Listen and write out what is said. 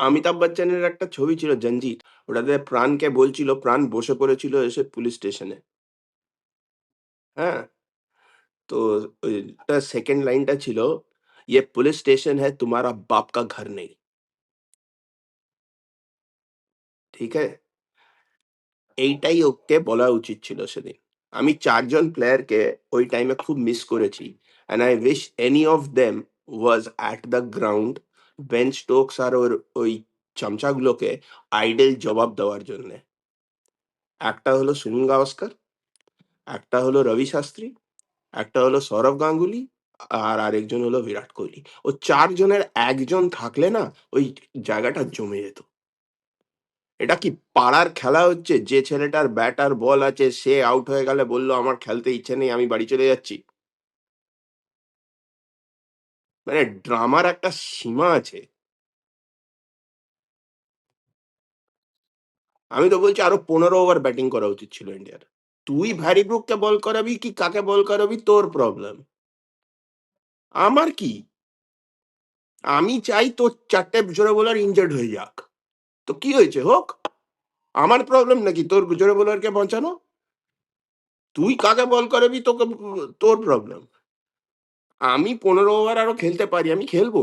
অমিতাভ বচ্চনের একটা ছবি ছিল 'জঞ্জির'। ওটাতে প্রাণকে বলছিল, প্রাণ বসে পড়েছিল এসে পুলিশ স্টেশনে। হ্যাঁ? তো ওইটা 2nd লাইনটা ছিল, "ये पुलिस स्टेशन है तुम्हारा बाप का घर नहीं।" ঠিক है? এইটাই ওকে বলা উচিত ছিল সেদিন। আমি ৪ জন প্লেয়ারকে ওই টাইমে খুব মিস করেছি। And I wish any of them was at the ground Ben Stokes আর ওর ওই চামচাগুলোকে আইডল জবাব দেওয়ার জন্যে। একটা হলো সুনীল গাভাস্কর, একটা হলো রবি শাস্ত্রী, একটা হলো সৌরভ গাঙ্গুলী, আর আরেকজন হলো বিরাট কোহলি। ও ৪ জনের একজন থাকলে না ওই জায়গাটা জমে যেত। এটা কি পাড়ার খেলা হচ্ছে? যে ছেলেটার ব্যাট আর বল আছে সে আউট হয়ে গেলে বলল, "আমার খেলতে ইচ্ছে নেই, আমি বাড়ি চলে যাচ্ছি।" মানে ড্রামার একটা সীমা আছে। আমি তো বলছি আরো ১৫ ওভার ব্যাটিং করা উচিত ছিল ইন্ডিয়ার। তুই ভ্যারি ব্রুককে বল করাবি কি কাকে বল করাবি তোর প্রবলেম। আমার কি? আমি চাই তোর ৪ টে জোড়া বোলার ইনজিউরড হয়ে যাক। তো কি হয়েছে? হোক। আমার প্রবলেম নাকি তোর জোড়া বোলারকে বাঁচানো? তুই কাকে বল করাবি তোকে তোর প্রবলেম। আমি ১৫ ওভার আরো খেলতে পারি। আমি খেলবো।